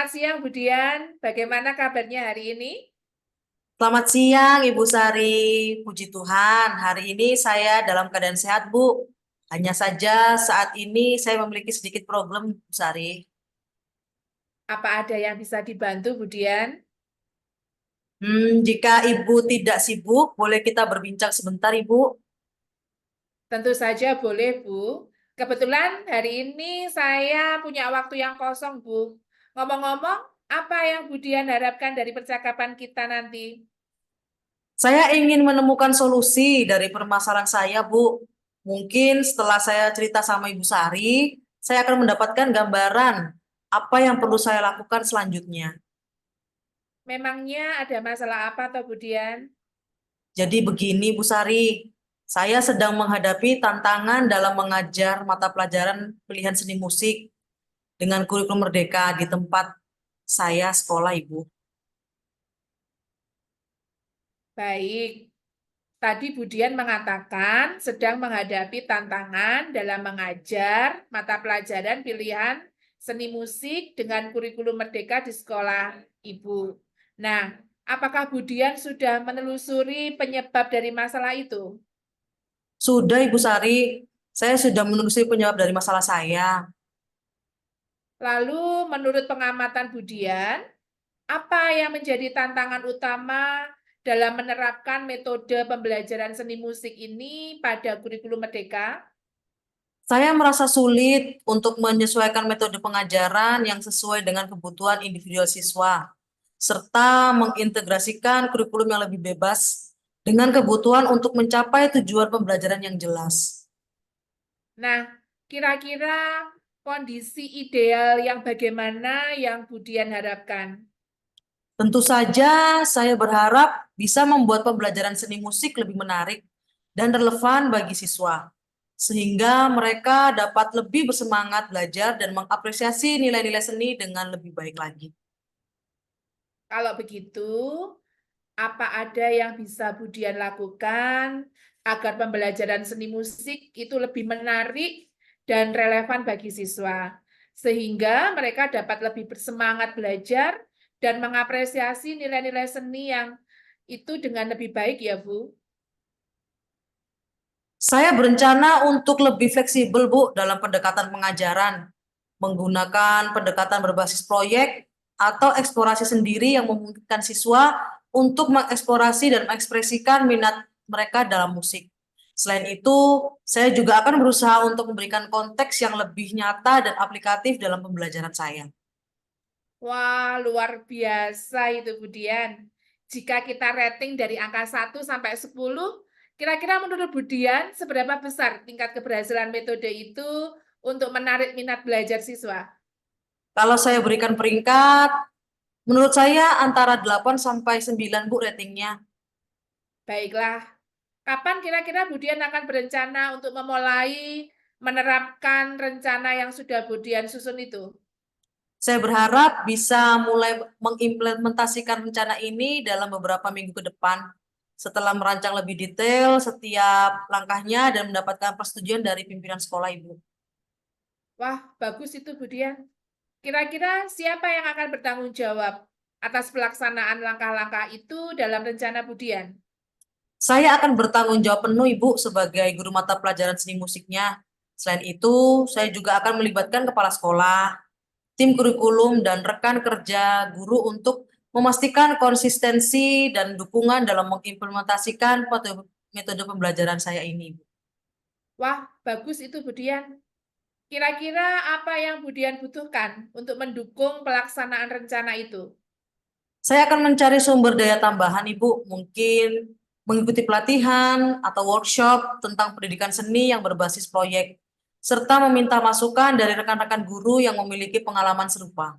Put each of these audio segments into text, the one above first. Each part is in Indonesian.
Selamat siang, Bu Dian. Bagaimana kabarnya hari ini? Selamat siang, Ibu Sari. Puji Tuhan, hari ini saya dalam keadaan sehat, Bu. Hanya saja saat ini saya memiliki sedikit problem, Bu Sari. Apa ada yang bisa dibantu, Bu Dian? Jika Ibu tidak sibuk, boleh kita berbincang sebentar, Ibu? Tentu saja boleh, Bu. Kebetulan hari ini saya punya waktu yang kosong, Bu. Ngomong-ngomong, apa yang Bu Dian harapkan dari percakapan kita nanti? Saya ingin menemukan solusi dari permasalahan saya, Bu. Mungkin setelah saya cerita sama Ibu Sari, saya akan mendapatkan gambaran apa yang perlu saya lakukan selanjutnya. Memangnya ada masalah apa, toh, Bu Dian? Jadi begini Bu Sari, saya sedang menghadapi tantangan dalam mengajar mata pelajaran pilihan seni musik dengan kurikulum Merdeka di tempat saya sekolah, Ibu. Baik. Tadi Bu Dian mengatakan sedang menghadapi tantangan dalam mengajar mata pelajaran pilihan seni musik dengan kurikulum Merdeka di sekolah Ibu. Nah, apakah Bu Dian sudah menelusuri penyebab dari masalah itu? Sudah Ibu Sari, saya sudah menelusuri penyebab dari masalah saya. Lalu, menurut pengamatan Bu Dian, apa yang menjadi tantangan utama dalam menerapkan metode pembelajaran seni musik ini pada kurikulum Merdeka? Saya merasa sulit untuk menyesuaikan metode pengajaran yang sesuai dengan kebutuhan individual siswa, serta mengintegrasikan kurikulum yang lebih bebas dengan kebutuhan untuk mencapai tujuan pembelajaran yang jelas. Nah, kira-kira kondisi ideal yang bagaimana yang Budian harapkan? Tentu saja saya berharap bisa membuat pembelajaran seni musik lebih menarik dan relevan bagi siswa, sehingga mereka dapat lebih bersemangat belajar dan mengapresiasi nilai-nilai seni dengan lebih baik lagi. Kalau begitu, apa ada yang bisa Budian lakukan agar pembelajaran seni musik itu lebih menarik dan relevan bagi siswa, sehingga mereka dapat lebih bersemangat belajar dan mengapresiasi nilai-nilai seni yang itu dengan lebih baik ya, Bu? Saya berencana untuk lebih fleksibel, Bu, dalam pendekatan pengajaran, menggunakan pendekatan berbasis proyek atau eksplorasi sendiri yang memungkinkan siswa untuk mengeksplorasi dan mengekspresikan minat mereka dalam musik. Selain itu, saya juga akan berusaha untuk memberikan konteks yang lebih nyata dan aplikatif dalam pembelajaran saya. Wah, luar biasa itu, Budian. Jika kita rating dari angka 1 sampai 10, kira-kira menurut Budian, seberapa besar tingkat keberhasilan metode itu untuk menarik minat belajar siswa? Kalau saya berikan peringkat, menurut saya antara 8 sampai 9, Bu, ratingnya. Baiklah, kapan kira-kira Budian akan berencana untuk memulai menerapkan rencana yang sudah Budian susun itu? Saya berharap bisa mulai mengimplementasikan rencana ini dalam beberapa minggu ke depan setelah merancang lebih detail setiap langkahnya dan mendapatkan persetujuan dari pimpinan sekolah, Ibu. Wah, bagus itu, Budian. Kira-kira siapa yang akan bertanggung jawab atas pelaksanaan langkah-langkah itu dalam rencana Budian? Saya akan bertanggung jawab penuh, Ibu, sebagai guru mata pelajaran seni musiknya. Selain itu, saya juga akan melibatkan kepala sekolah, tim kurikulum, dan rekan kerja guru untuk memastikan konsistensi dan dukungan dalam mengimplementasikan metode pembelajaran saya ini, Ibu. Wah, bagus itu Budian. Kira-kira apa yang Budian butuhkan untuk mendukung pelaksanaan rencana itu? Saya akan mencari sumber daya tambahan, Ibu, mungkin mengikuti pelatihan atau workshop tentang pendidikan seni yang berbasis proyek, serta meminta masukan dari rekan-rekan guru yang memiliki pengalaman serupa.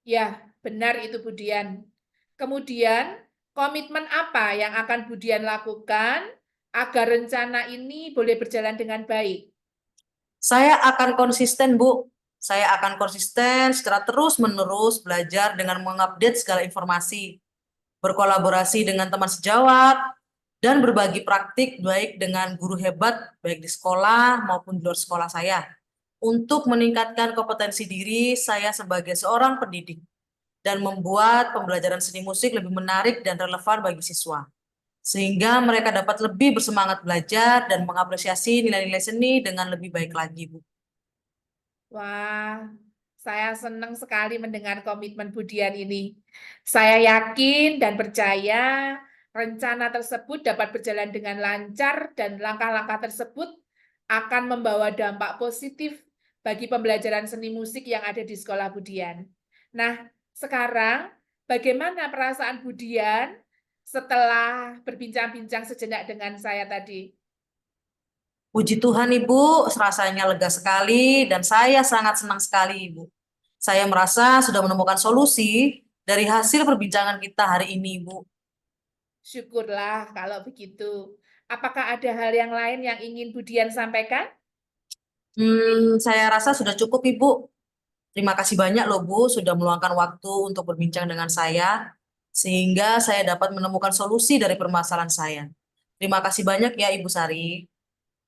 Ya, benar itu Budian. Kemudian, komitmen apa yang akan Budian lakukan agar rencana ini boleh berjalan dengan baik? Saya akan konsisten, Bu. Saya akan konsisten secara terus-menerus belajar dengan mengupdate segala informasi, berkolaborasi dengan teman sejawat, dan berbagi praktik baik dengan guru hebat, baik di sekolah maupun di luar sekolah saya. untuk meningkatkan kompetensi diri saya sebagai seorang pendidik dan membuat pembelajaran seni musik lebih menarik dan relevan bagi siswa, sehingga mereka dapat lebih bersemangat belajar dan mengapresiasi nilai-nilai seni dengan lebih baik lagi, Bu. Wah, saya senang sekali mendengar komitmen Budian ini. Saya yakin dan percaya rencana tersebut dapat berjalan dengan lancar dan langkah-langkah tersebut akan membawa dampak positif bagi pembelajaran seni musik yang ada di sekolah Budian. Nah, sekarang bagaimana perasaan Budian setelah berbincang-bincang sejenak dengan saya tadi? Puji Tuhan, Ibu, rasanya lega sekali dan saya sangat senang sekali, Ibu. Saya merasa sudah menemukan solusi dari hasil perbincangan kita hari ini, Ibu. Syukurlah kalau begitu. Apakah ada hal yang lain yang ingin Budian sampaikan? Saya rasa sudah cukup, Ibu. Terima kasih banyak loh, Bu, sudah meluangkan waktu untuk berbincang dengan saya, sehingga saya dapat menemukan solusi dari permasalahan saya. Terima kasih banyak ya, Ibu Sari.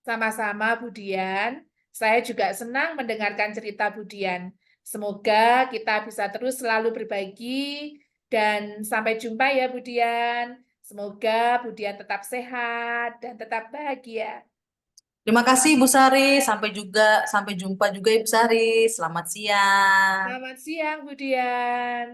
Sama-sama, Budian. Saya juga senang mendengarkan cerita Budian. Semoga kita bisa terus selalu berbagi dan sampai jumpa ya, Budian. Semoga Budian tetap sehat dan tetap bahagia. Terima kasih, Ibu Sari. Sampai jumpa juga, Ibu Sari. Selamat siang. Selamat siang, Budian.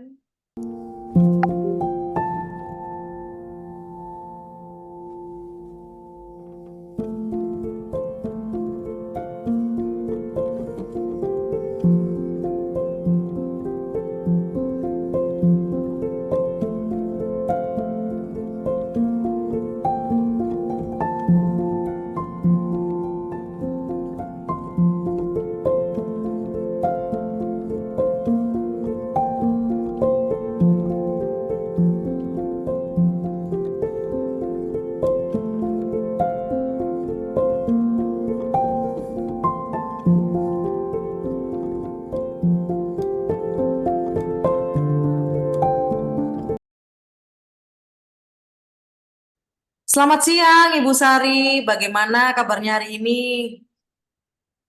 Selamat siang, Ibu Sari. Bagaimana kabarnya hari ini?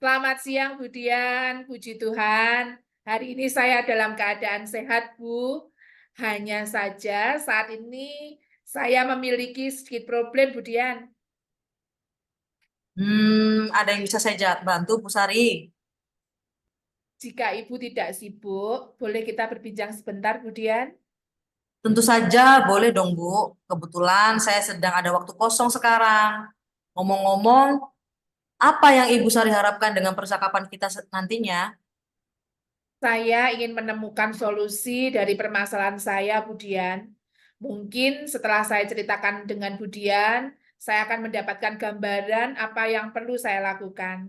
Selamat siang, Budian. Puji Tuhan, hari ini saya dalam keadaan sehat, Bu. Hanya saja saat ini saya memiliki sedikit problem, Budian. Ada yang bisa saya bantu, Bu Sari? Jika Ibu tidak sibuk, boleh kita berbincang sebentar, Budian? Tentu saja boleh dong, Bu. Kebetulan saya sedang ada waktu kosong sekarang. Ngomong-ngomong, apa yang Ibu Sari harapkan dengan percakapan kita nantinya? Saya ingin menemukan solusi dari permasalahan saya, Budian. Mungkin setelah saya ceritakan dengan Budian, saya akan mendapatkan gambaran apa yang perlu saya lakukan.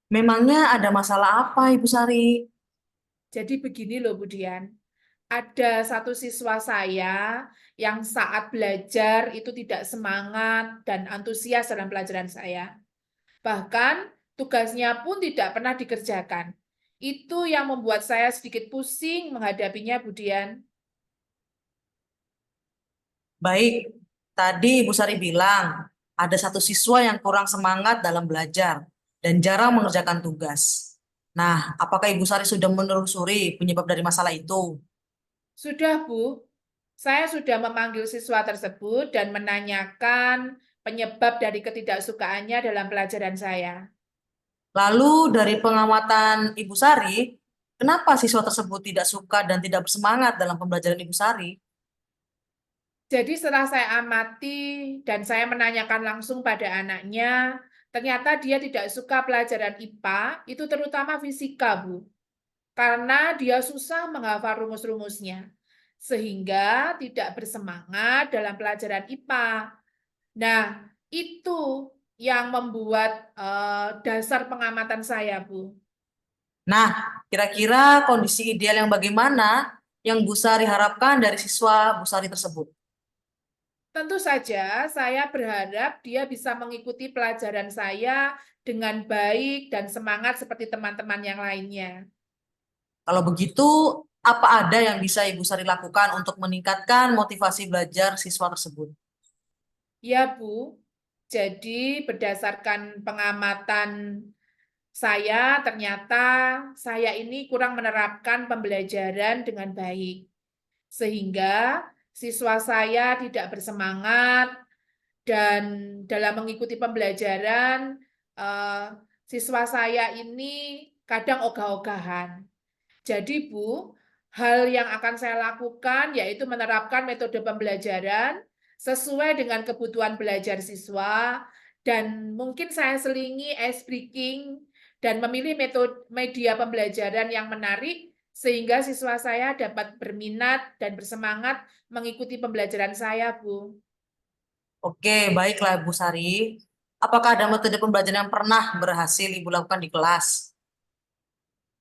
Memangnya ada masalah apa, Ibu Sari? Jadi begini loh, Budian. Ada satu siswa saya yang saat belajar itu tidak semangat dan antusias dalam pelajaran saya. Bahkan tugasnya pun tidak pernah dikerjakan. Itu yang membuat saya sedikit pusing menghadapinya, Budian. Baik, tadi Ibu Sari bilang ada satu siswa yang kurang semangat dalam belajar dan jarang mengerjakan tugas. Nah, apakah Ibu Sari sudah menelusuri penyebab dari masalah itu? Sudah, Bu. Saya sudah memanggil siswa tersebut dan menanyakan penyebab dari ketidaksukaannya dalam pelajaran saya. Lalu dari pengamatan Ibu Sari, kenapa siswa tersebut tidak suka dan tidak bersemangat dalam pembelajaran Ibu Sari? Jadi setelah saya amati dan saya menanyakan langsung pada anaknya, ternyata dia tidak suka pelajaran IPA, itu terutama fisika, Bu. Karena dia susah menghafal rumus-rumusnya, sehingga tidak bersemangat dalam pelajaran IPA. Nah, itu yang membuat dasar pengamatan saya, Bu. Nah, kira-kira kondisi ideal yang bagaimana yang Bu Sari harapkan dari siswa Bu Sari tersebut? Tentu saja, saya berharap dia bisa mengikuti pelajaran saya dengan baik dan semangat seperti teman-teman yang lainnya. Kalau begitu, apa ada yang bisa Ibu Sari lakukan untuk meningkatkan motivasi belajar siswa tersebut? Ya, Bu. Jadi, berdasarkan pengamatan Ternyata saya ini kurang menerapkan pembelajaran dengan baik. Sehingga siswa saya tidak bersemangat dan dalam mengikuti pembelajaran, siswa saya ini kadang ogah-ogahan. Jadi, Bu, hal yang akan saya lakukan yaitu menerapkan metode pembelajaran sesuai dengan kebutuhan belajar siswa, dan mungkin saya selingi ice breaking dan memilih metode media pembelajaran yang menarik sehingga siswa saya dapat berminat dan bersemangat mengikuti pembelajaran saya, Bu. Oke, baiklah Bu Sari. Apakah ada metode pembelajaran yang pernah berhasil Ibu lakukan di kelas?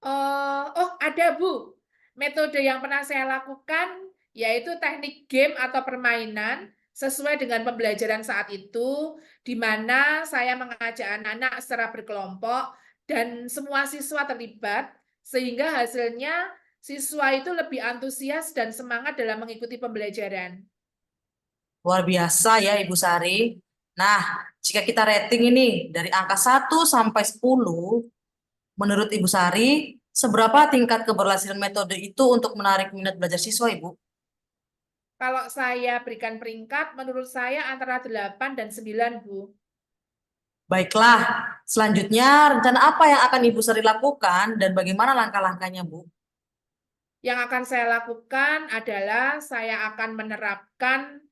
Oh, ada, Bu. Metode yang pernah saya lakukan yaitu teknik game atau permainan sesuai dengan pembelajaran saat itu, di mana saya mengajak anak-anak secara berkelompok dan semua siswa terlibat, sehingga hasilnya siswa itu lebih antusias dan semangat dalam mengikuti pembelajaran. Luar biasa ya Ibu Sari. Nah, jika kita rating ini dari angka 1 sampai 10, menurut Ibu Sari, seberapa tingkat keberhasilan metode itu untuk menarik minat belajar siswa, Ibu? Kalau saya berikan peringkat, menurut saya antara 8 dan 9, Bu. Baiklah, selanjutnya rencana apa yang akan Ibu Sari lakukan dan bagaimana langkah-langkahnya, Bu? Yang akan saya lakukan adalah saya akan menerapkan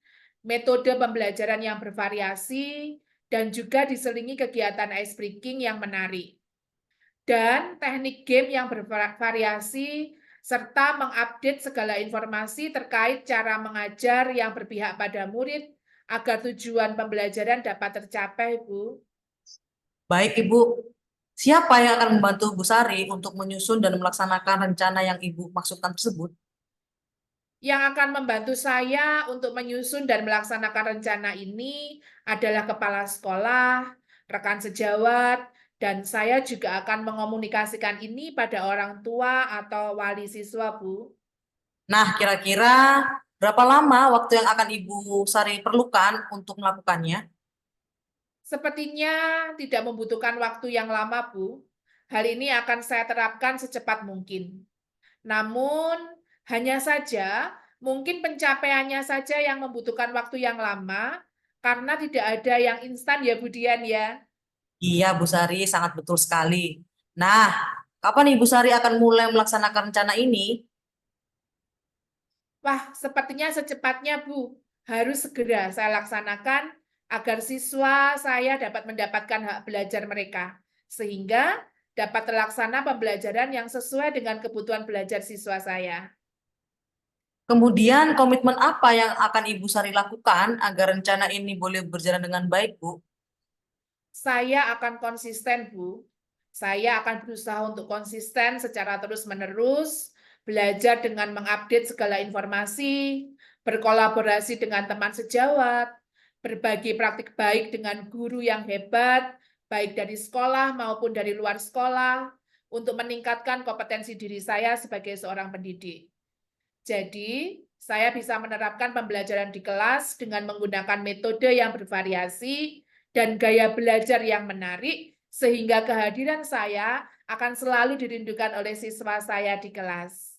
metode pembelajaran yang bervariasi dan juga diselingi kegiatan ice breaking yang menarik. Dan teknik game yang bervariasi serta mengupdate segala informasi terkait cara mengajar yang berpihak pada murid agar tujuan pembelajaran dapat tercapai, Bu. Baik, Ibu. Siapa yang akan membantu Bu Sari untuk menyusun dan melaksanakan rencana yang Ibu maksudkan tersebut? Yang akan membantu saya untuk menyusun dan melaksanakan rencana ini adalah kepala sekolah, rekan sejawat, dan saya juga akan mengomunikasikan ini pada orang tua atau wali siswa, Bu. Nah, kira-kira berapa lama waktu yang akan Ibu Sari perlukan untuk melakukannya? Sepertinya tidak membutuhkan waktu yang lama, Bu. Hal ini akan saya terapkan secepat mungkin. Namun, hanya saja mungkin pencapaiannya saja yang membutuhkan waktu yang lama, karena tidak ada yang instan ya, Bu Dian ya. Iya, Bu Sari, sangat betul sekali. Nah, kapan Ibu Sari akan mulai melaksanakan rencana ini? Wah, sepertinya secepatnya, Bu. Harus segera saya laksanakan agar siswa saya dapat mendapatkan hak belajar mereka, sehingga dapat terlaksana pembelajaran yang sesuai dengan kebutuhan belajar siswa saya. Kemudian, komitmen apa yang akan Ibu Sari lakukan agar rencana ini boleh berjalan dengan baik, Bu? Saya akan konsisten, Bu. Saya akan berusaha untuk konsisten secara terus-menerus, belajar dengan mengupdate segala informasi, berkolaborasi dengan teman sejawat, berbagi praktik baik dengan guru yang hebat, baik dari sekolah maupun dari luar sekolah, untuk meningkatkan kompetensi diri saya sebagai seorang pendidik. Jadi, saya bisa menerapkan pembelajaran di kelas dengan menggunakan metode yang bervariasi dan gaya belajar yang menarik, sehingga kehadiran saya akan selalu dirindukan oleh siswa saya di kelas.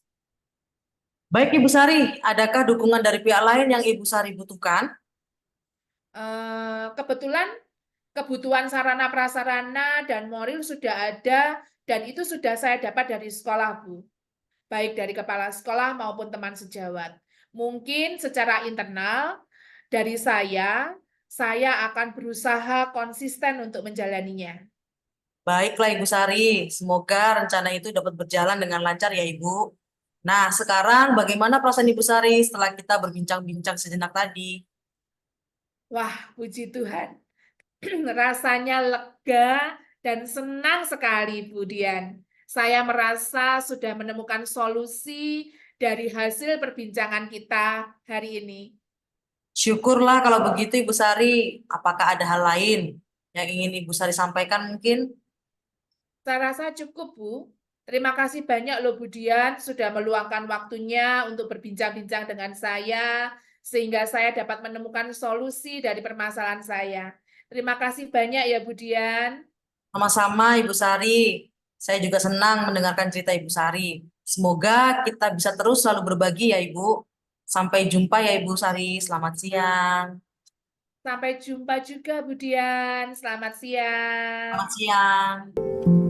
Baik, Ibu Sari, adakah dukungan dari pihak lain yang Ibu Sari butuhkan? Kebetulan kebutuhan sarana prasarana dan moral sudah ada, dan itu sudah saya dapat dari sekolah, Bu. Baik dari kepala sekolah maupun teman sejawat. Mungkin secara internal dari saya akan berusaha konsisten untuk menjalaninya. Baiklah, Ibu Sari, semoga rencana itu dapat berjalan dengan lancar ya, Ibu. Nah, sekarang bagaimana perasaan Ibu Sari setelah kita berbincang-bincang sejenak tadi? Wah, puji Tuhan. Rasanya lega dan senang sekali, Bu Dian. Saya merasa sudah menemukan solusi dari hasil perbincangan kita hari ini. Syukurlah kalau begitu, Ibu Sari. Apakah ada hal lain yang ingin Ibu Sari sampaikan mungkin? Saya rasa cukup, Bu. Terima kasih banyak loh, Bu Dian, sudah meluangkan waktunya untuk berbincang-bincang dengan saya, sehingga saya dapat menemukan solusi dari permasalahan saya. Terima kasih banyak ya, Bu Dian. Sama-sama Ibu Sari. Saya juga senang mendengarkan cerita Ibu Sari. Semoga kita bisa terus selalu berbagi ya Ibu. Sampai jumpa ya Ibu Sari. Selamat siang. Sampai jumpa juga, Bu Dian. Selamat siang. Selamat siang.